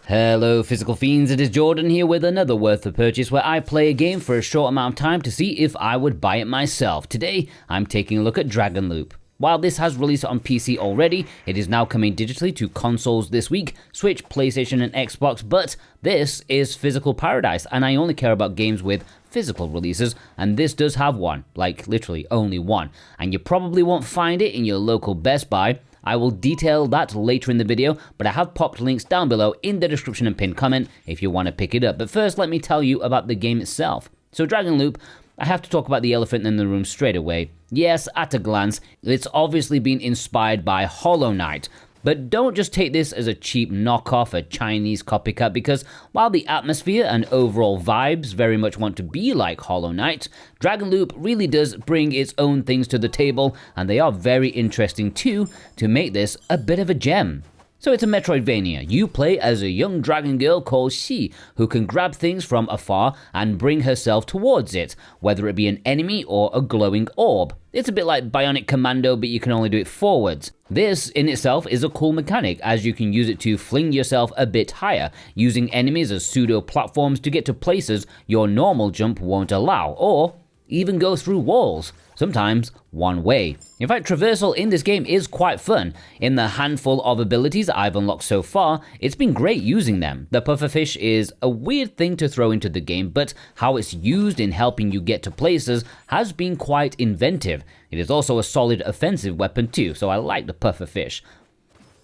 Hello Physical Fiends, it is Jordan here with another Worth the Purchase where I play a game for a short amount of time to see if I would buy it myself. Today, I'm taking a look at Dragon Loop. While this has released on PC already, it is now coming digitally to consoles this week, Switch, PlayStation and Xbox, but this is Physical Paradise and I only care about games with physical releases, and this does have one, like literally only one, and you probably won't find it in your local Best Buy. I will detail that later in the video, but I have popped links down below in the description and pinned comment if you want to pick it up. But first, let me tell you about the game itself. So Dragon Loop, I have to talk about the elephant in the room straight away. Yes, at a glance, it's obviously been inspired by Hollow Knight. But don't just take this as a cheap knockoff, a Chinese copycat, because while the atmosphere and overall vibes very much want to be like Hollow Knight, Dragon Loop really does bring its own things to the table, and they are very interesting too, to make this a bit of a gem. So it's a metroidvania. You play as a young dragon girl called Xi, who can grab things from afar and bring herself towards it, whether it be an enemy or a glowing orb. It's a bit like Bionic Commando, but you can only do it forwards. This in itself is a cool mechanic, as you can use it to fling yourself a bit higher, using enemies as pseudo platforms to get to places your normal jump won't allow, or even go through walls, sometimes one way. In fact, traversal in this game is quite fun. In the handful of abilities I've unlocked so far, it's been great using them. The pufferfish is a weird thing to throw into the game, but how it's used in helping you get to places has been quite inventive. It is also a solid offensive weapon too, so I like the pufferfish.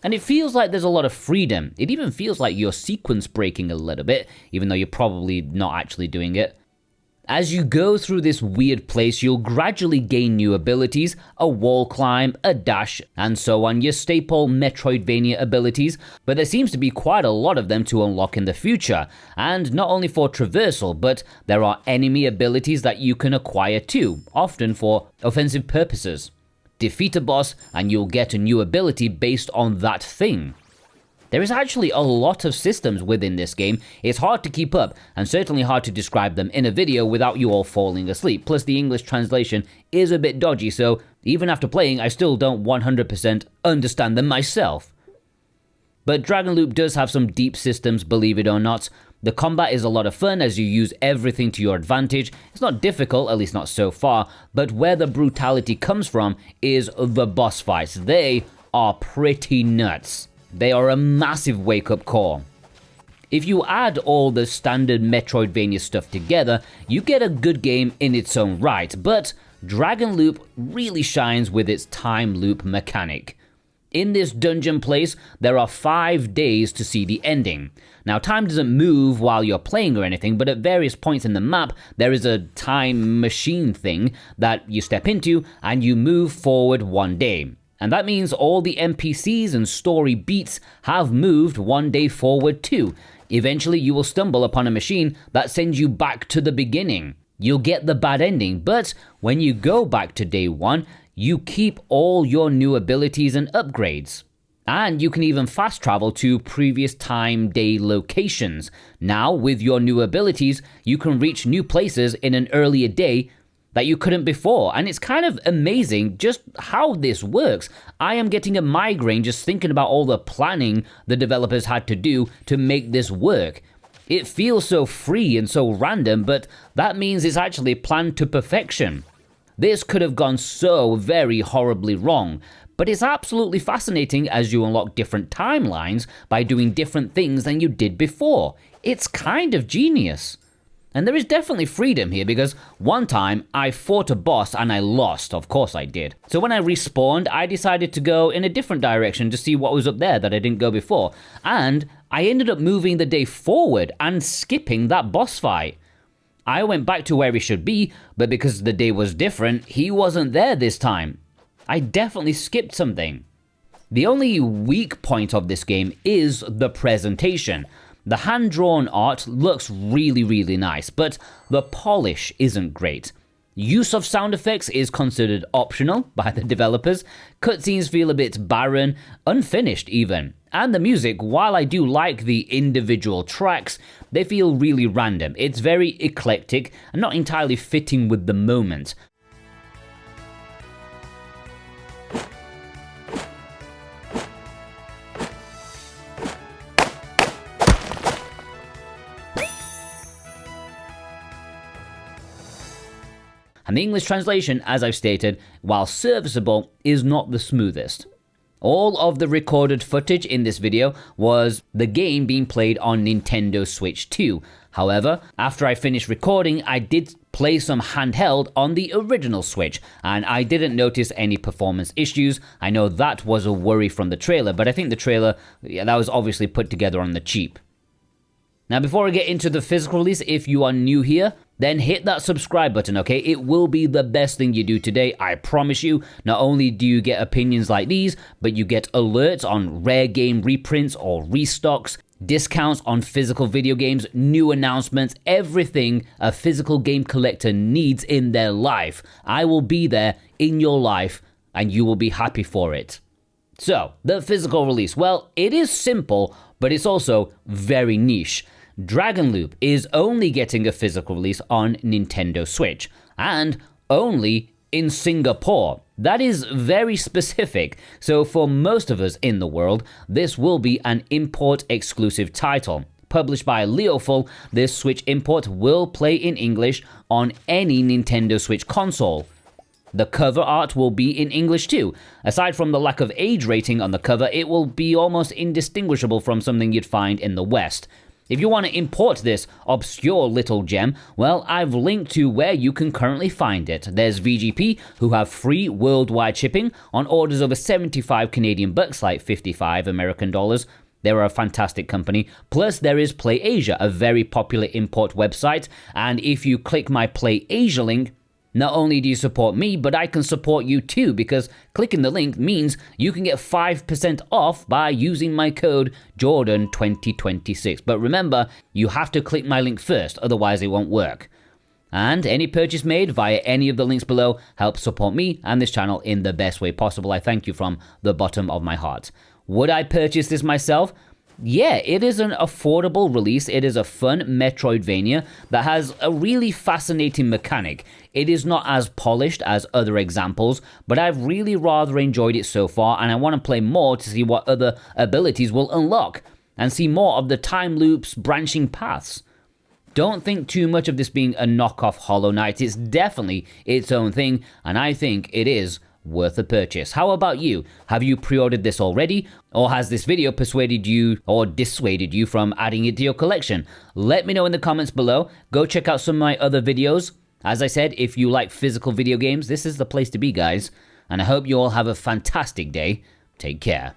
And it feels like there's a lot of freedom. It even feels like you're sequence breaking a little bit, even though you're probably not actually doing it. As you go through this weird place, you'll gradually gain new abilities, a wall climb, a dash, and so on, your staple Metroidvania abilities, but there seems to be quite a lot of them to unlock in the future, and not only for traversal, but there are enemy abilities that you can acquire too, often for offensive purposes. Defeat a boss and you'll get a new ability based on that thing. There is actually a lot of systems within this game. It's hard to keep up, and certainly hard to describe them in a video without you all falling asleep. Plus the English translation is a bit dodgy, so even after playing, I still don't 100% understand them myself. But Dragon Loop does have some deep systems, believe it or not. The combat is a lot of fun as you use everything to your advantage. It's not difficult, at least not so far, but where the brutality comes from is the boss fights. They are pretty nuts. They are a massive wake-up call. If you add all the standard Metroidvania stuff together, you get a good game in its own right, but Dragon Loop really shines with its time loop mechanic. In this dungeon place, there are 5 days to see the ending. Now, time doesn't move while you're playing or anything, but at various points in the map, there is a time machine thing that you step into, and you move forward 1 day. And that means all the NPCs and story beats have moved 1 day forward too. Eventually you will stumble upon a machine that sends you back to the beginning. You'll get the bad ending, but when you go back to day 1, you keep all your new abilities and upgrades. And you can even fast travel to previous time day locations. Now with your new abilities, you can reach new places in an earlier day that you couldn't before, and it's kind of amazing just how this works. I am getting a migraine just thinking about all the planning the developers had to do to make this work. It feels so free and so random, but that means it's actually planned to perfection. This could have gone so very horribly wrong, but it's absolutely fascinating as you unlock different timelines by doing different things than you did before. It's kind of genius. And there is definitely freedom here because one time I fought a boss and I lost, of course I did. So when I respawned, I decided to go in a different direction to see what was up there that I didn't go before. And I ended up moving the day forward and skipping that boss fight. I went back to where he should be, but because the day was different, he wasn't there this time. I definitely skipped something. The only weak point of this game is the presentation. The hand-drawn art looks really nice, but the polish isn't great. Use of sound effects is considered optional by the developers. Cutscenes feel a bit barren, unfinished even. And the music, while I do like the individual tracks, they feel really random. It's very eclectic and not entirely fitting with the moment. and the English translation, as I've stated, while serviceable, is not the smoothest. All of the recorded footage in this video was the game being played on Nintendo Switch 2. However, after I finished recording, I did play some handheld on the original Switch, and I didn't notice any performance issues. I know that was a worry from the trailer, but I think the trailer, that was obviously put together on the cheap. Now, before I get into the physical release, if you are new here, then hit that subscribe button, okay? It will be the best thing you do today, I promise you. Not only do you get opinions like these, but you get alerts on rare game reprints or restocks, discounts on physical video games, new announcements, everything a physical game collector needs in their life. I will be there in your life, and you will be happy for it. So, the physical release. Well, it is simple, but it's also very niche. Dragonloop is only getting a physical release on Nintendo Switch, and only in Singapore. That is very specific, so for most of us in the world, this will be an import-exclusive title. Published by Leoful, this Switch import will play in English on any Nintendo Switch console. The cover art will be in English too. Aside from the lack of age rating on the cover, it will be almost indistinguishable from something you'd find in the West. If you want to import this obscure little gem, well, I've linked to where you can currently find it. There's VGP, who have free worldwide shipping on orders over 75 Canadian bucks, like 55 American dollars. They're a fantastic company. Plus, there is Play Asia, a very popular import website. And if you click my Play Asia link, not only do you support me, but I can support you too, because clicking the link means you can get 5% off by using my code Jordan2026. But remember, you have to click my link first, otherwise it won't work. And any purchase made via any of the links below helps support me and this channel in the best way possible. I thank you from the bottom of my heart. Would I purchase this myself? Yeah, it is an affordable release. It is a fun metroidvania that has a really fascinating mechanic. It is not as polished as other examples, but I've really rather enjoyed it so far, and I want to play more to see what other abilities will unlock, and see more of the time loops, branching paths. Don't think too much of this being a knockoff Hollow Knight. It's definitely its own thing, and I think it is worth a purchase. How about you? Have you pre-ordered this already? Or has this video persuaded you or dissuaded you from adding it to your collection? Let me know in the comments below. Go check out some of my other videos. As I said, if you like physical video games, this is the place to be, guys. And I hope you all have a fantastic day. Take care.